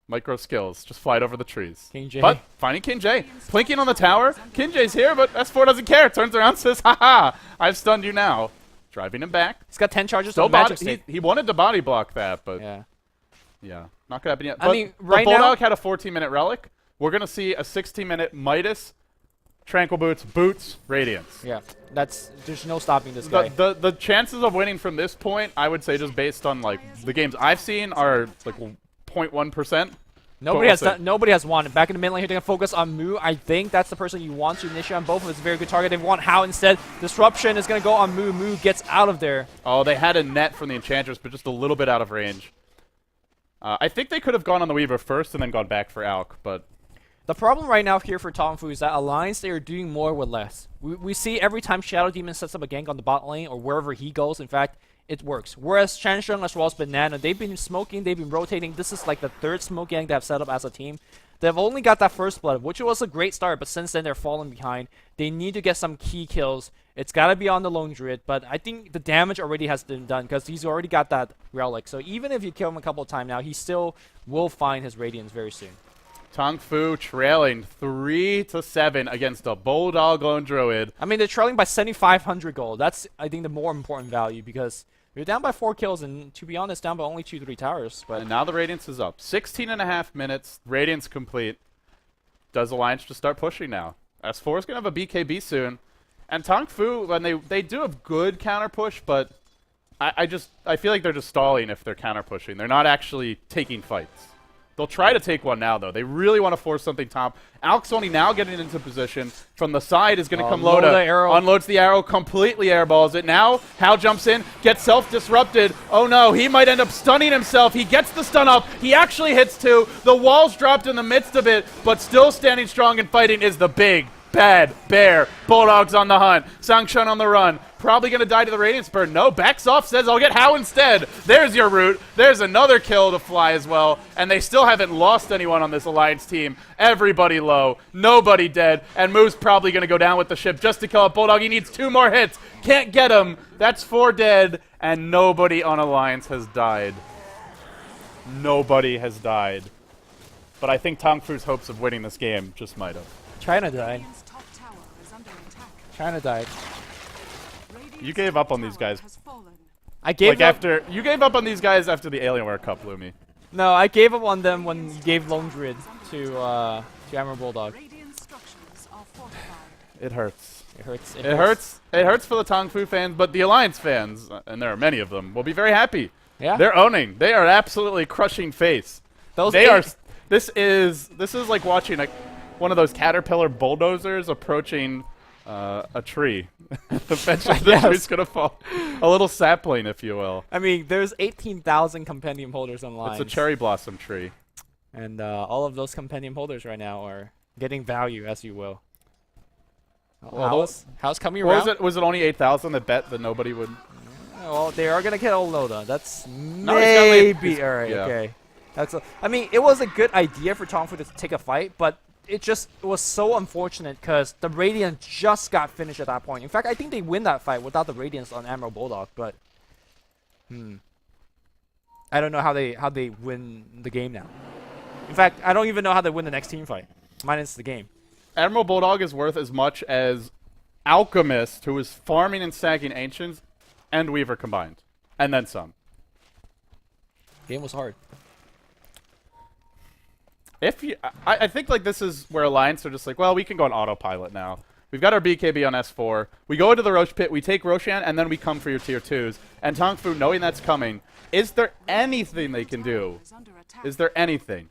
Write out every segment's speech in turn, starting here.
Micro skills. Just flight over the trees. King J. But finding King J. Plinking on the tower. King J's here, but S4 doesn't care. Turns around and says, haha, I've stunned you now. Driving him back. He's got 10 charges Still on magic stick. he wanted to body block that, but Yeah. not gonna happen yet. I mean, right the now Bulldog had a 14-minute relic. We're gonna see a 16-minute Midas, Tranquil Boots, Radiance. Yeah. There's no stopping this guy. The chances of winning from this point, I would say, just based on like the games I've seen, are like 0.1%. Nobody has won. Back in the mid lane here, they're gonna focus on Moo. I think that's the person you want to initiate on both of them. It's a very good target. They want How instead. Disruption is gonna go on Moo. Moo gets out of there. Oh, they had a net from the Enchantress, but just a little bit out of range. I think they could have gone on the Weaver first and then gone back for Alk, but the problem right now here for Tongfu is that Alliance, they are doing more with less. We see every time Shadow Demon sets up a gank on the bot lane or wherever he goes, in fact, it works. Whereas Shansheng as well as Banana, they've been smoking, they've been rotating. This is like the third smoke gank they have set up as a team. They've only got that first blood, which was a great start, but since then they're falling behind. They need to get some key kills. It's got to be on the Lone Druid, but I think the damage already has been done because he's already got that relic. So even if you kill him a couple of times now, he still will find his Radiance very soon. Tongfu trailing 3-7 against a Bulldog Lone Druid. I mean, they're trailing by 7,500 gold. That's, I think, the more important value because you're down by 4 kills and, to be honest, down by only 2-3 towers. But and now the Radiance is up. 16.5 minutes. Radiance complete. Does Alliance just start pushing now? S4 is going to have a BKB soon. And Tongfu, when they do have good counter push, but I feel like they're just stalling if they're counter pushing. They're not actually taking fights. They'll try to take one now, though. They really want to force something top. Alk's only now getting into position. From the side is going to come Loda. Unloads the arrow, completely airballs it. Now, Hal jumps in, gets self-disrupted. Oh no, he might end up stunning himself. He gets the stun up. He actually hits 2. The wall's dropped in the midst of it, but still standing strong and fighting is the big, bad bear. Bulldog's on the hunt. Sangshun on the run. Probably going to die to the Radiance Burn. No, backs off, says, I'll get How instead. There's your route. There's another kill to fly as well. And they still haven't lost anyone on this Alliance team. Everybody low. Nobody dead. And Moo's probably going to go down with the ship just to kill up Bulldog. He needs 2 more hits. Can't get him. That's 4 dead. And nobody on Alliance has died. Nobody has died. But I think Tongfu's hopes of winning this game just might have. China died. China died. You gave up on these guys. I gave up. You gave up on these guys after the Alienware Cup, Lumi. No, I gave up on them when you gave Lone Druid to Emerald Bulldog. It hurts. It hurts. It hurts. It hurts for the Tongfu fans, but the Alliance fans, and there are many of them, will be very happy. Yeah. They're owning. They are absolutely crushing face. This is like watching one of those caterpillar bulldozers approaching a tree. Eventually the tree's gonna fall. A little sapling, if you will. I mean, there's 18,000 compendium holders online. It's a cherry blossom tree. And all of those compendium holders right now are getting value, as you will. Well, how's coming around? Was it only 8,000 that bet that nobody would? Well, they are gonna get old Loda. That's maybe alright. Yeah. Okay. I mean, it was a good idea for Tongfu to take a fight, but it was so unfortunate because the Radiance just got finished at that point. In fact, I think they win that fight without the Radiance on Emerald Bulldog, but I don't know how they win the game now. In fact, I don't even know how they win the next team fight, minus the game. Emerald Bulldog is worth as much as Alchemist, who is farming and stacking Ancients, and Weaver combined, and then some. Game was hard. I think like this is where Alliance are just like, well, we can go on autopilot now. We've got our BKB on S4. We go into the Roche pit, we take Roshan, and then we come for your tier 2s. And Tongfu, knowing that's coming, is there anything they can do? Is there anything?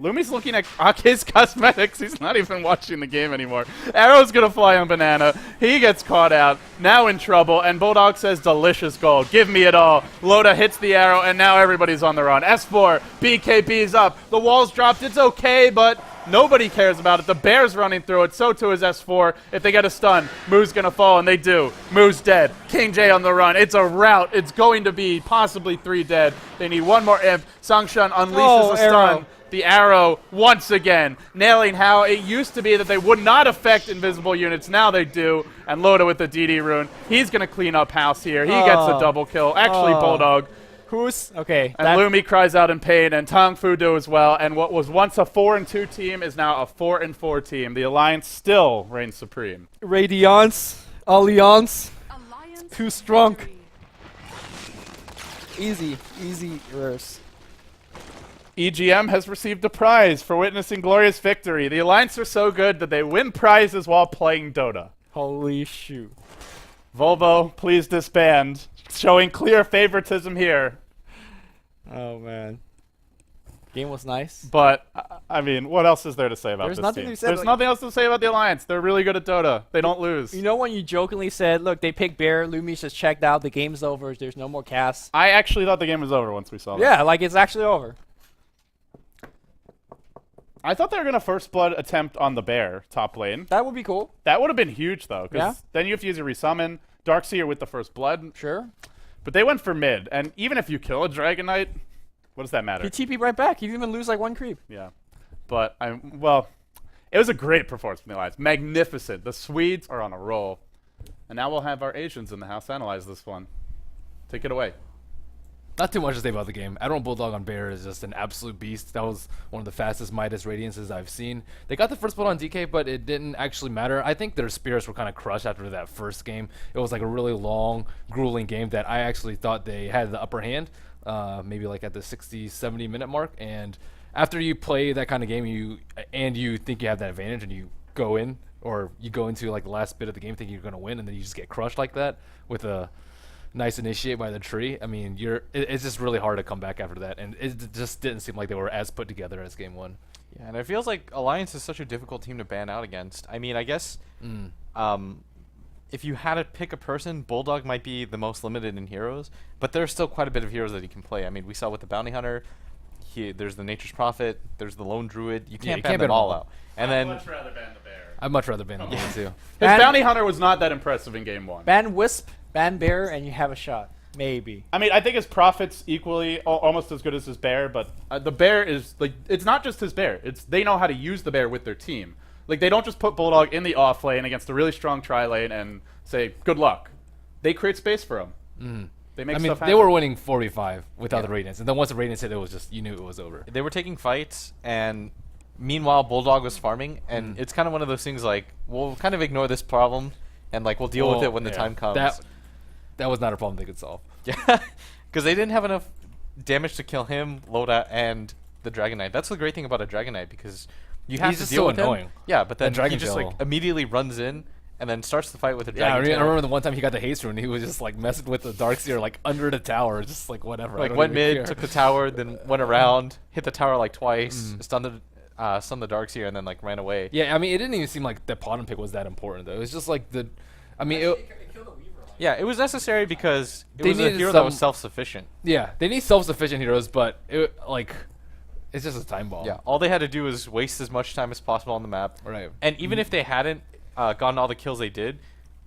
Lumi's looking at Ake's cosmetics. He's not even watching the game anymore. Arrow's going to fly on Banana. He gets caught out. Now in trouble. And Bulldog says, delicious gold. Give me it all. Loda hits the arrow, and now everybody's on the run. S4, BKB's up. The wall's dropped. It's okay, but nobody cares about it. The bear's running through it. So too is S4. If they get a stun, Moo's going to fall, and they do. Moo's dead. King J on the run. It's a rout. It's going to be possibly 3 dead. They need one more imp. Sangshun unleashes a stun. The arrow, once again, nailing how it used to be that they would not affect invisible units. Now they do. And Loda with the DD rune. He's going to clean up house here. He gets a double kill. Actually, Bulldog, Who's okay? And Lumi cries out in pain, and Tong Fu do as well. And what was once a 4-2 team is now a 4-4 team. The Alliance still reigns supreme. Radiance, Alliance, Alliance too strong. victory. Easy verse. EGM has received a prize for witnessing glorious victory. The Alliance are so good that they win prizes while playing Dota. Holy shoot. Volvo, please disband. Showing clear favoritism here. Oh man. Game was nice. But, I mean, what else is there to say about There's this nothing team? to say, There's like- nothing else to say about the Alliance. They're really good at Dota. They don't lose. You know when you jokingly said, look, they picked Bear, Lumi's just checked out, the game's over, there's no more casts. I actually thought the game was over once we saw that. Yeah, like it's actually over. I thought they were going to first blood attempt on the Bear top lane. That would be cool. That would have been huge, though, because Yeah. then you have to use a resummon, Darkseer with the first blood. Sure. But they went for mid, and even if you kill a Dragon Knight, what does that matter? He TP right back. He didn't even lose like one creep. Yeah. But, well, it was a great performance from the Alliance. Magnificent. The Swedes are on a roll. And now we'll have our Asians in the house analyze this one. Take it away. Not too much to say about the game. Admiral Bulldog on Bear is just an absolute beast. That was one of the fastest Midas Radiances I've seen. They got the first blood on DK, but it didn't actually matter. I think their spirits were kind of crushed after that first game. It was like a really long, grueling game that I actually thought they had the upper hand, maybe like at the 60, 70 minute mark. And after you play that kind of game, you think you have that advantage, and you go in, or you go into like the last bit of the game thinking you're going to win, and then you just get crushed like that with a nice initiate by the tree. I mean, it's just really hard to come back after that, and it just didn't seem like they were as put together as game one. Yeah, and it feels like Alliance is such a difficult team to ban out against. I mean, I guess if you had to pick a person, Bulldog might be the most limited in heroes, but there's still quite a bit of heroes that he can play. I mean, we saw with the Bounty Hunter, there's the Nature's Prophet, there's the Lone Druid. You can't ban them all out. And then I'd much rather ban the Bear. I'd much rather ban them too. His Ban- Bounty Hunter was not that impressive in game one. Ban Wisp, ban Bear, and you have a shot. Maybe. I mean, I think his Prophet's equally almost as good as his Bear, but the Bear is, like, it's not just his Bear. It's they know how to use the Bear with their team. Like, they don't just put Bulldog in the off lane against a really strong tri lane and say, good luck. They create space for him. They make I mean, stuff they happen. were winning 4v5 without the Radiance, and then once the Radiance hit, it was just, you knew it was over. they were taking fights, and meanwhile Bulldog was farming, and it's kind of one of those things like, we'll kind of ignore this problem, and like we'll deal with Well, it when the yeah. time comes. That was not a problem they could solve. Yeah, because they didn't have enough damage to kill him, Loda, and the Dragon Knight. That's the great thing about a Dragon Knight, because you have He's to just deal so with annoying. him. Yeah, but then That Dragon he just like Tail. immediately runs in and then starts the fight with a Yeah, Dragon I Tail. remember the one time he got the haste rune, he was just like messing with the Darkseer like under the tower, just like whatever. I Like don't went even mid, care. took the tower, then went around, hit the tower like twice, stunned the Darkseer, and then like ran away. Yeah, I mean, it didn't even seem like the bottom pick was that important though. It was just like I mean, Yeah, it was necessary because it They was a needed hero that was some- self-sufficient. yeah, they need self-sufficient heroes, but it's just a time bomb. Yeah, all they had to do was waste as much time as possible on the map. Right. And even if they hadn't gotten all the kills they did,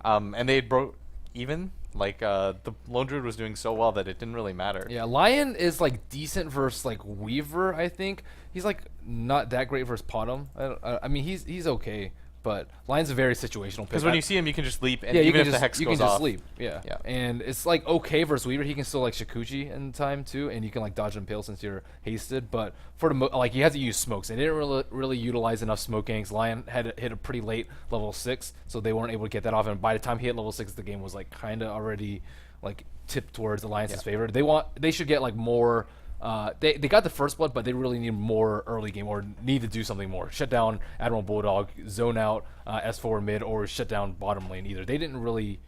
and they had broke even, like the Lone Druid was doing so well that it didn't really matter. Yeah, Lion is like decent versus like Weaver. I think he's like not that great versus Potom. I mean, he's okay, but Lion's a very situational pick. Because when you see him, you can just leap, and yeah, you even can if just, the hex you goes can just off, sleep. Yeah. Yeah. And it's like okay versus Weaver. He can still like Shikuchi in time too, and you can like dodge and impale since you're hasted. But for the like you have to use smokes. They didn't really utilize enough smoke ganks. Lion had hit a pretty late level 6, so they weren't able to get that off. And by the time he hit level 6, the game was like kind of already like tipped towards Alliance's favor. They should get like more. They got the first blood, but they really need more early game, or need to do something more. Shut down Admiral Bulldog, zone out S4 mid, or shut down bottom lane either. They didn't really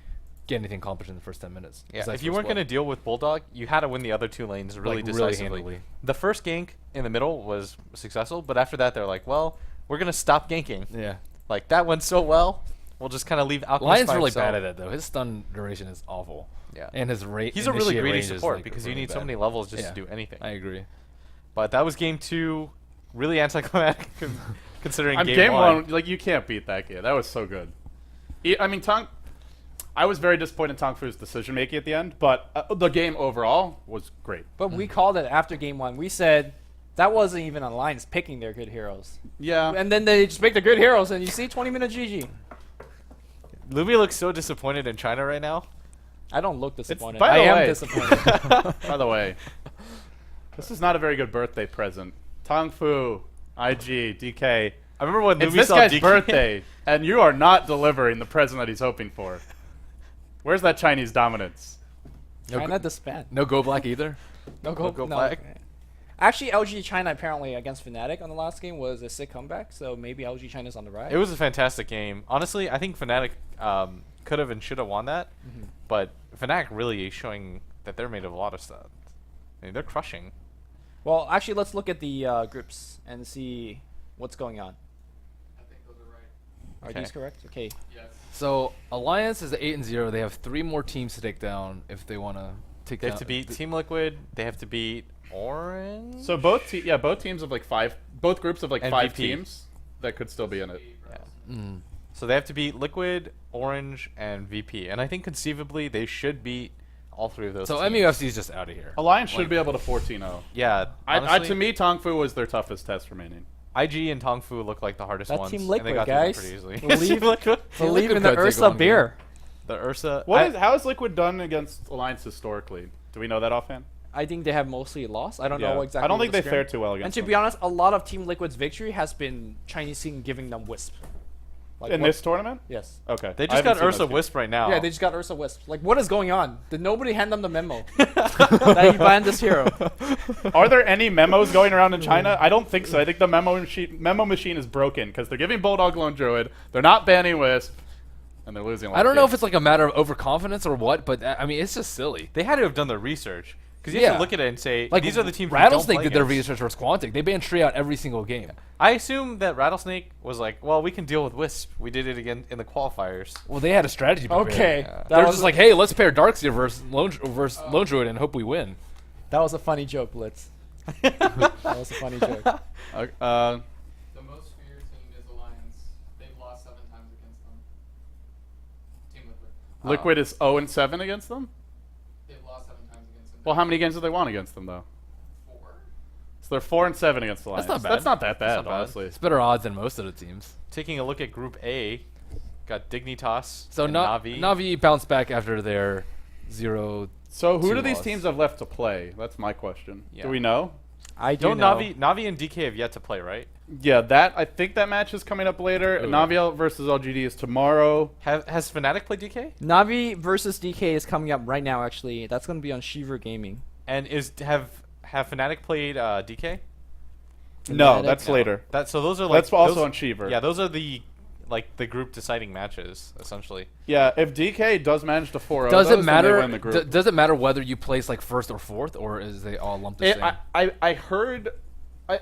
get anything accomplished in the first 10 minutes. yeah, besides if you first weren't blood. going to deal with Bulldog, you had to win the other two lanes really Like, really decisively. handily. The first gank in the middle was successful, but after that, they're like, well, we're going to stop ganking. Yeah. Like, that went so well, we'll just kind of leave Alchemist Lion's by really himself. bad at it though. His stun duration is awful. Yeah. And his rate. He's a really initiate greedy range is, support like, because you really need so bad. many levels just Yeah. to do anything. I agree. But that was game 2, really anticlimactic considering Game one. one, like, you can't beat that game. That was so good. I mean, I was very disappointed in Tong Fu's decision making at the end, but the game overall was great. But we called it after game 1. We said that wasn't even Alliance picking their good heroes. Yeah. And then they just picked the good heroes, and you see 20-minute GG. Luby looks so disappointed in China right now. I don't look disappointed. by I the am way- disappointed. By the way, this is not a very good birthday present. Tong Fu, IG, DK. I remember when It's Lumi this saw guy's DK. birthday, and you are not delivering the present that he's hoping for. Where's that Chinese dominance? No, China disband. no go black either. No go, go no. black. Actually, LG China apparently against Fnatic on the last game was a sick comeback, so maybe LG China's on the rise. It was a fantastic game. Honestly, I think Fnatic could have and should have won that, but Fnatic really is showing that they're made of a lot of stuff. I mean, they're crushing. Well, actually, let's look at the groups and see what's going on. I think those are right. Are Okay. these correct? Okay. Yes. So Alliance is 8-0. They have 3 more teams to take down if they want to take They down. have to beat Team Liquid. They have to beat Orange. So both teams of like 5, both groups of like And 5 VP. teams that could still be in it. Yeah. Mm. So they have to beat Liquid, Orange, and VP. And I think conceivably they should beat all 3 of those. So teams. MUFC is just out of here. Alliance should be able to 14-0. Yeah. To honestly, me, Tong Fu was their toughest test remaining. IG and Tong Fu look like the hardest That's ones. Team and Liquid, they got guys. through them pretty Believe- easily. Team Liquid. Believe in Liquid the could take Ursa one game. beer. The Ursa. How is Liquid done against Alliance historically? Do we know that offhand? I think they have mostly lost. I don't know exactly. I don't think the they score. fared too well And against to them. be honest, a lot of Team Liquid's victory has been Chinese team giving them Wisp. Like in what- this tournament? Yes. Okay. They I just haven't got seen Ursa those games. Wisp right now. Yeah, they just got Ursa Wisp. Like, what is going on? Did nobody hand them the memo that he banned this hero? Are there any memos going around in China? I don't think so. I think the memo machine is broken because they're giving Bulldog Lone Druid, they're not banning Wisp, and they're losing. a lot I don't of know if games. it's like a matter of overconfidence or what, but I mean it's just silly. They had to have done their research. Because you have Yeah. to look at it and say, Like these are the teams we Rattlesnake don't play did their against. research versus Quantic. They banned Tree out every single game. I assume that Rattlesnake was like, well, we can deal with Wisp. We did it again in the qualifiers. Well, they had a strategy. prepared. Okay, Yeah. that They're was just like, hey, let's pair Darkseer versus Lone Druid and hope we win. that was a funny joke, Blitz. That was a funny joke. Uh, The most feared team is Alliance. They've lost 7 times against them. Team Liquid. Liquid is 0-7 against them. They've lost 7 times against them. Well, how many games have they won against them though? 4? So they're 4-7 against Alliance. not bad. That's not that bad, not bad. honestly. It's better odds than most of the teams. Taking a look at Group A, got Dignitas So and Navi. Navi. Bounced back after their 0. So who Two do these loss. teams have left to play? That's my question. Yeah. Do we know? I do Don't know. Navi and DK have yet to play, right? Yeah, I think that match is coming up later. Ooh. Navi versus LGD is tomorrow. Has Fnatic played DK? Navi versus DK is coming up right now. Actually, that's gonna be on Shiver Gaming. And have Fnatic played DK? No, Fnatic? that's No. later. So those are like That's also those- on Shiver. Yeah, those are the group deciding matches essentially. Yeah, if DK does manage to 4-0, Does it those, then they matter? win the group. Does it matter whether you place like first or fourth, or is they all lumped the same? I heard.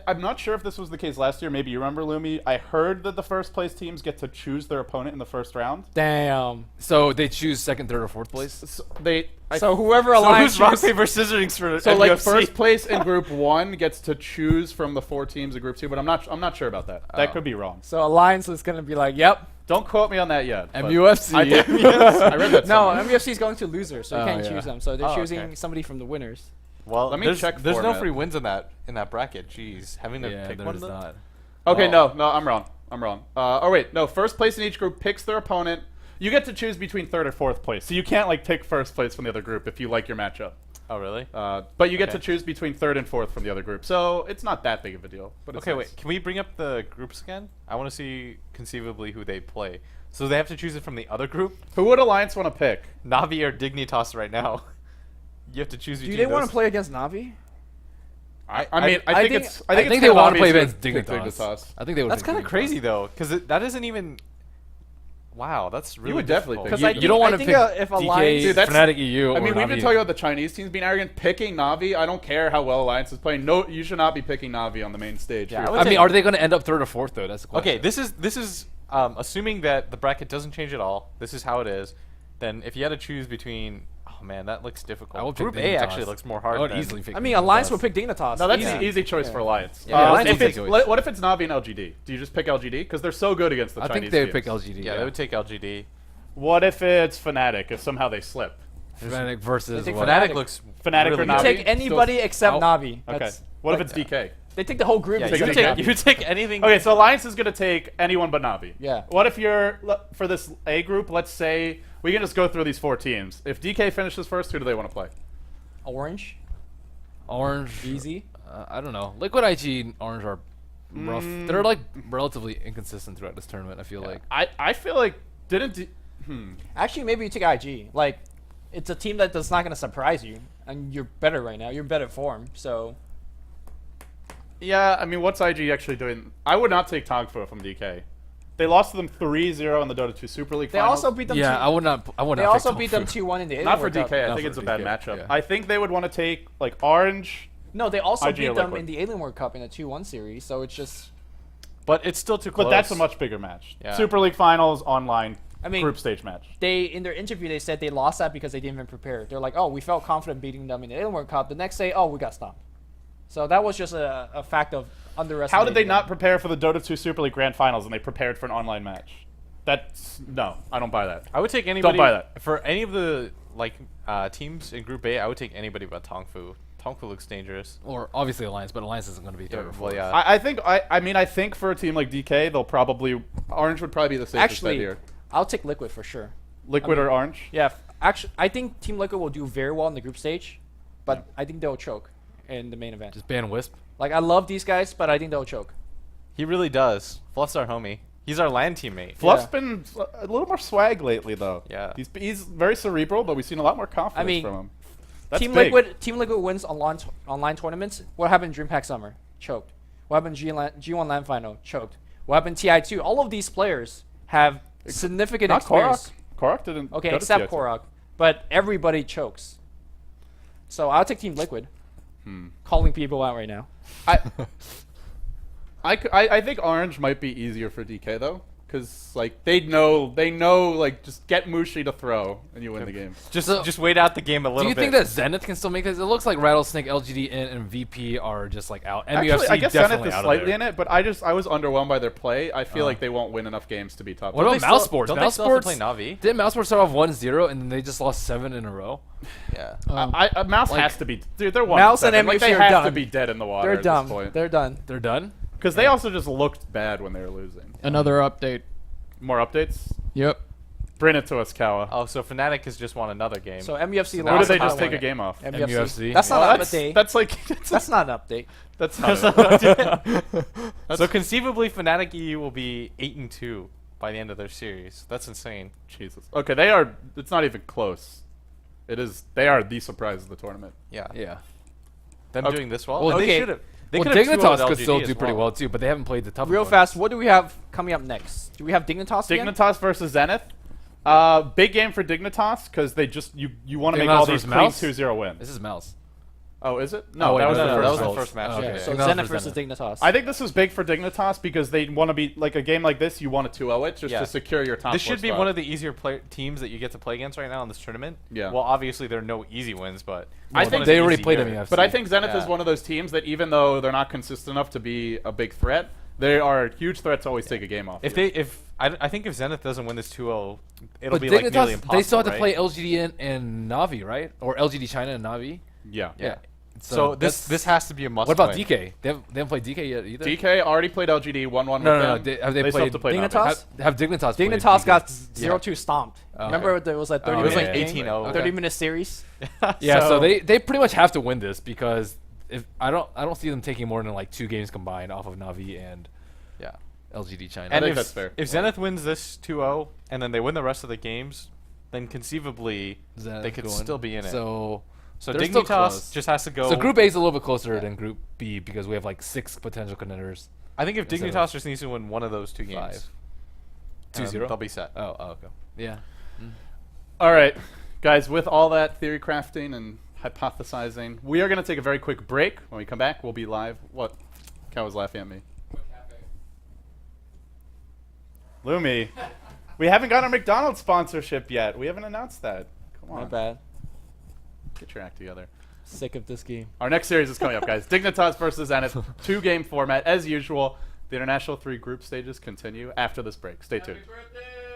I'm not sure if this was the case last year. Maybe you remember, Lumi. I heard that the first place teams get to choose their opponent in the first round. Damn. So they choose second, third, or fourth place. So whoever So Alliance who's rock chooses- paper scissors for So like MUFC? first place in Group 1 gets to choose from the 4 teams in Group 2, but I'm not sure about that. That Oh. could be wrong. So Alliance is gonna be like, yep. Don't quote me on that yet. but MUFC. I read that. No, somewhere. MUFC is going to losers, so you Oh, can't yeah. choose them. So they're Oh, choosing okay. somebody from the winners. Well, Let me there's, check There's no format. free wins in that bracket. Jeez, having to Yeah, pick there's one. Of them? not. Okay, Oh. no, I'm wrong. Oh wait, no. First place in each group picks their opponent. You get to choose between third or fourth place, so you can't like pick first place from the other group if you like your matchup. Oh, really? But you get Okay. to choose between third and fourth from the other group, so it's not that big of a deal. But it's Okay, nice. wait. Can we bring up the groups again? I want to see conceivably who they play. So they have to choose it from the other group. Who would Alliance want to pick? Navi or Dignitas right now. You have to choose Do between they want those. to play against Navi? I think I it's. think- I I think, think it's they kinda want to play obvious against to pick Dignitas. I think they would. That's pick kind of Dignitas. crazy though, because that isn't even. Wow, that's really. would definitely difficult. pick- Because You- I you think, don't want I to think pick if DK, Alliance, Dude, that's- Fnatic EU. I mean, or we've been Navi. talking about the Chinese teams being arrogant. Picking Navi, I don't care how well Alliance is playing. No, you should not be picking Navi on the main stage. Yeah, You're- I would I say- mean, are they going to end up third or fourth though? That's the question. Okay, this is assuming that the bracket doesn't change at all. This is how it is. Then if you had to choose between, oh man, that looks difficult. I would pick Group A Dignitas. actually looks more hard. I would than- easily pick. I mean, Alliance Dignitas. would pick Dignitas. No, that's Easy. an easy choice for Alliance. Yeah, Alliance if will it's, take it. what if it's Navi and LGD? Do you just pick LGD? Because they're so good against the I Chinese think they would teams. pick LGD. Yeah, they would take LGD. What if it's Fnatic? If somehow they slip? Fnatic versus I think what? Fnatic looks Fnatic really or You Navi? good. take anybody except Oh, Navi. Okay. That's What if like- it's DK? They take the whole group. Yeah, and take you the take- group. you take anything. Okay, so Alliance is going to take anyone but Navi. Yeah. What if you're, for this A group, let's say, we can just go through these 4 teams. If DK finishes first, who do they want to play? Orange. Orange. Easy. I don't know. Liquid IG and Orange are rough. They're like relatively inconsistent throughout this tournament. I feel like. I feel like, Actually, maybe you take IG. Like, it's a team that's not gonna surprise you, and you're better right now. You're in better form. So Yeah, I mean, what's IG actually doing? I would not take Togfo from DK. They lost to them 3-0 in the Dota 2 Super League they finals. also beat them. Yeah, I would not. I would They not. also pick beat them Tofu. 2-1 in the Not Alien for World DK. Cup. I Not think for it's a bad DK, matchup. yeah. I think they would want to take, like, Orange. No, they also IG or beat them Liquid. in the Alien World Cup in a 2-1 series. So it's just. But it's still too close. But that's a much bigger match. Yeah. Super League finals, online, I mean, group stage match. They in their interview they said they lost that because they didn't even prepare. They're like, oh, we felt confident beating them in the Alien World Cup. The next day, oh, we got stopped. So that was just a fact of underestimating. How did they them. not prepare for the Dota 2 Super League Grand Finals and they prepared for an online match? That's no, I don't buy that. I would take anybody. buy that. For any of the teams in Group A. I would take anybody but Tongfu. Tongfu looks dangerous. Or obviously Alliance, but Alliance isn't going to be third or fourth. Well, yeah. I think for a team like DK, they'll probably Orange would probably be the safest bet Actually, here. I'll take Liquid for sure. Liquid or Orange? Yeah, actually, I think Team Liquid will do very well in the group stage, but I think they'll choke in the main event. Just ban Wisp. Like, I love these guys, but I think they'll choke. He really does. Fluff's our homie. He's our LAN teammate. Fluff's Yeah. been a little more swag lately, though. Yeah. He's very cerebral, but we've seen a lot more confidence I mean, from him. That's Team big. Liquid wins online tournaments. What happened in DreamHack Summer? Choked. What happened in G1 LAN Final? Choked. What happened in TI2? All of these players have significant Not experience. Korok didn't. Okay, go to except TI2. Korok. But everybody chokes. So I'll take Team Liquid. Calling people out right now. I think Orange might be easier for DK though, because like they know like just get Mushi to throw and you win the game. Just wait out the game a little Do bit. you think that Zenith can still make this? It looks like Rattlesnake, LGD, and VP are just like out. MUFC Actually, I guess definitely Zenith is out slightly of there. in it, but I was underwhelmed by their play. I feel like they won't win enough games to be top. What two. about Don't Mouse they Sports? Don't Mouse they still have Sports to play Navi? didn't Mouse Sports start off 1-0 and then they just lost 7 in a row? Yeah. Mouse like- has to be. Dude, they're 1-7. Mouse and like, MUFC they are have to done. be dead in the water They're at dumb. this point. They're done. They're done? Because they also just looked bad when they were losing. Another update. More updates. Yep. Bring it to us, Kawa. Oh, so Fnatic has just won another game. So MUFC Or lost. did they by just take one. a game off? MUFC. That's not Well, an that's, update. that's like That's not an update. that's not. So conceivably, Fnatic EU will be 8-2 by the end of their series. That's insane. Jesus. Okay, they are. It's not even close. It is. They are the surprise of the tournament. Yeah. Yeah. Them Okay. doing this well. Well, they okay. should have. They Well, could have Dignitas could still do pretty well too, but they haven't played the tough Real opponents. fast, what do we have coming up next? Do we have Dignitas again? Dignitas versus Zenith. Big game for Dignitas because they just you want to make Dignitas all these versus clean Mouse? 2-0 wins. This is Mouse. Oh, is it? No, wait, that was no, the no, first. that was the result. first match. Okay. Okay. So Dignitas Zenith versus versus Dignitas. I think this is big for Dignitas because they want to be like a game like this. You want to 2-0 it just Yeah. to secure your top. This four should be spot. one of the easier teams that you get to play against right now in this tournament. Yeah. Well, obviously there are no easy wins, but I it's think one of they the already played easier- MUFC. But I think Zenith is Yeah. one of those teams that even though they're not consistent enough to be a big threat, they are huge threats to always take a game off. If you. I think if Zenith doesn't win this 2-0, it'll But be like nearly Dignitas, impossible. they still have to right? play LGD and Navi, right? Or LGD China and Navi. yeah. Yeah. So this has to be a must. What about win. DK? They haven't played DK yet either. DK already played LGD 1-1 No, with no, no. them. Have they still played have to play Dignitas? Navi. Have Dignitas played Dignitas DK? got 0-2 stomped. Okay. Remember it was like 30 Oh, It was minute like yeah. game? 18-0. 30-minute series. Yeah, so they pretty much have to win this because if I don't see them taking more than like 2 games combined off of Navi and Yeah. LGD China. And think if, that's fair. if Zenith wins this 2-0 and then they win the rest of the games, then conceivably Zenith they could going. still be in it. So So they're still Dignitas close. just has to go. So Group A is a little bit closer than Group B because we have like 6 potential contenders. I think if instead Dignitas of just needs to win one of those 2 games, 5. 2-0? they'll be set. Oh, okay. Yeah. All right, guys. With all that theory crafting and hypothesizing, we are going to take a very quick break. When we come back, we'll be live. What? Cal was laughing at me. What cafe? Lumi, we haven't got our McDonald's sponsorship yet. We haven't announced that. Come on, Not bad. get your act together. Sick of this game. Our next series is coming up, guys. Dignitas versus Zenith, 2-game format as usual. The international 3 group stages continue after this break. Stay tuned. Happy birthday!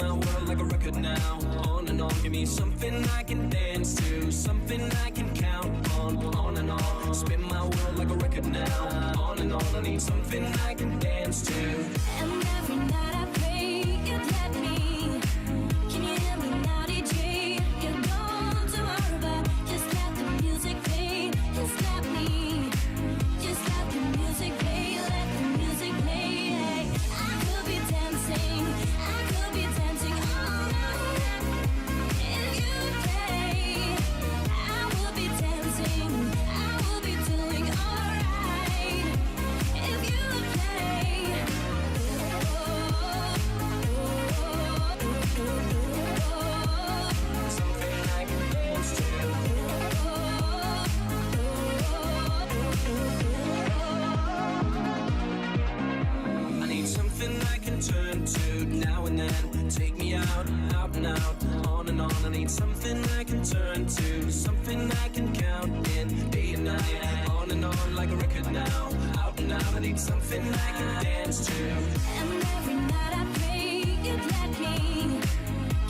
my world like a record now. On and on, give me something I can dance to, something I can count on and on. Spin my world like a record now. On and on, I need something I can dance to. And every night I pray you'd let me. Can you hear me now, DJ? You're gone tomorrow, but just let the music play. Just let me. Just let the music play. Let the music play. I could be dancing. I could be dancing all night. If you play, I will be dancing. I will be doing alright. If you play. Something I can dance to. I need something I can turn to now and then. Take me out, out and out, on and on. I need something I can turn to, something I can count in day and night. On and on like a record now, out and out. I need something I can dance to. And every night I pray you'd let me.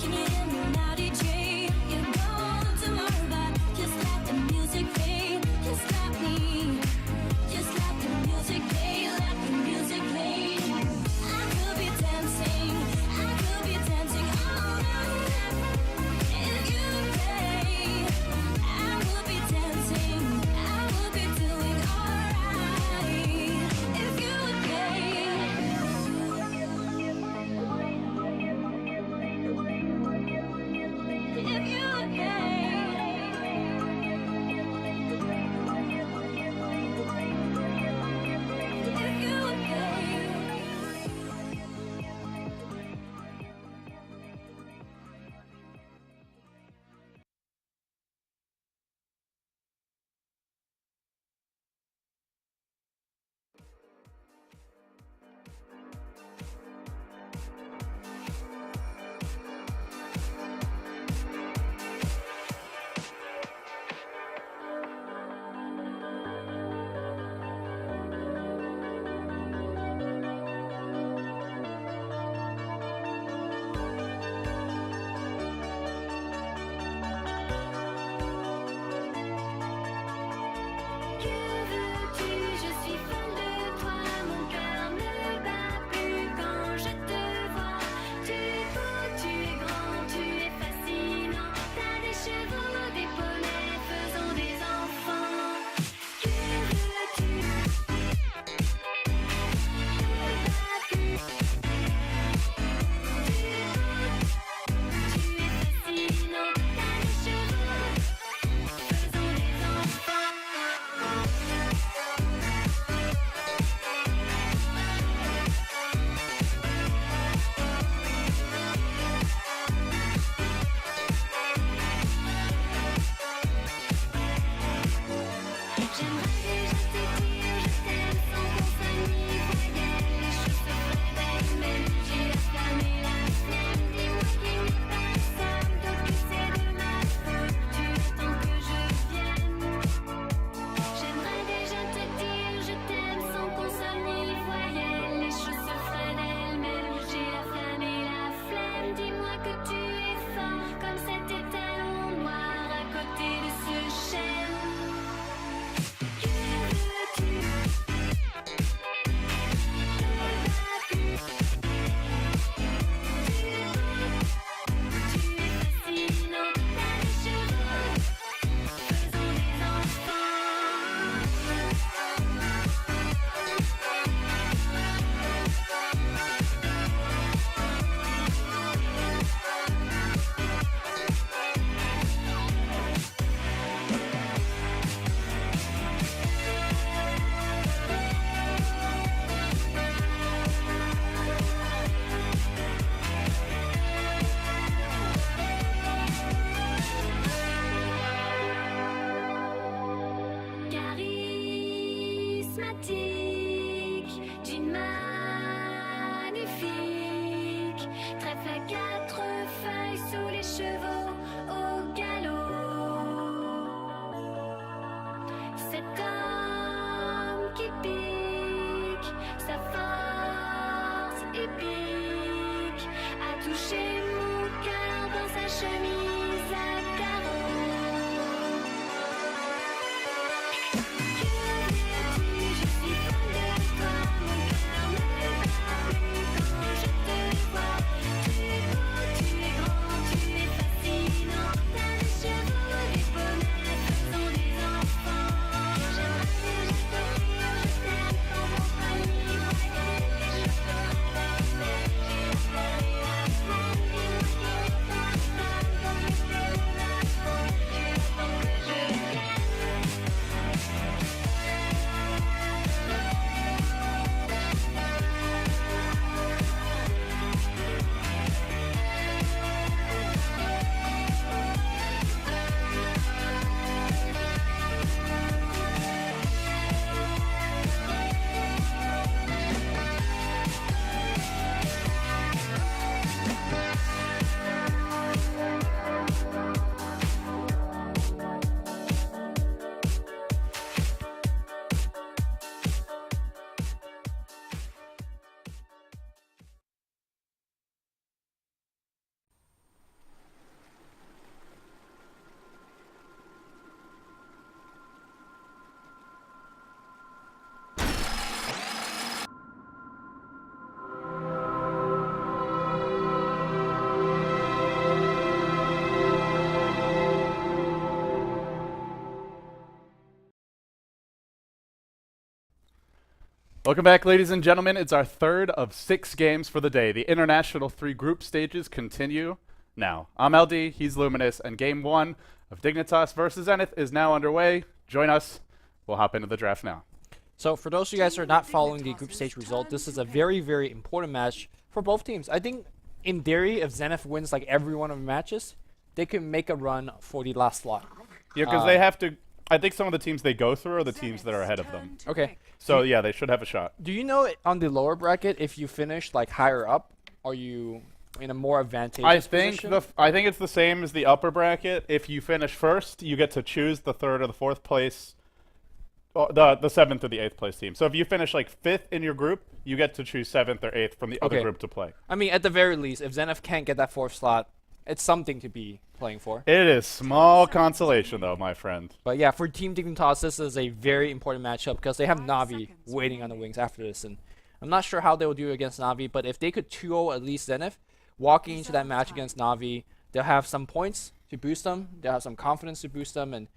Can you hear me now, DJ? You're gone tomorrow, but just let the music play. Just let me. Just let the music play. Let the music play. I could be dancing. I could be dancing all night. If you play, I will be dancing. I will be doing alright. If you play. Welcome back, ladies and gentlemen. It's our third of 6 games for the day. The international 3 group stages continue now. I'm LD, he's Luminous, and game 1 of Dignitas versus Zenith is now underway. Join us. We'll hop into the draft now. So for those of you guys who are not following the group stage result, this is a very, very important match for both teams. I think, in theory, if Zenith wins like every one of the matches, they can make a run for the last slot. Yeah, because they have to. I think some of the teams they go through are the teams that are ahead of them. Okay. So yeah, they should have a shot. Do you know on the lower bracket, if you finish like higher up, are you in a more advantageous position? I think it's the same as the upper bracket. If you finish first, you get to choose the 3rd or the 4th place, the 7th or the 8th place team. So if you finish like 5th in your group, you get to choose 7th or 8th from the other group to play. I mean, at the very least, if Zenith can't get that 4th slot, it's something to be playing for. It is small consolation, though, my friend. But yeah, for Team Dignitas, this is a very important matchup because they have Navi waiting on the wings after this. And I'm not sure how they will do against Navi, but if they could 2-0 at least Zenith, walking into that match against Navi, they'll have some points to boost them. They'll have some confidence to boost them. And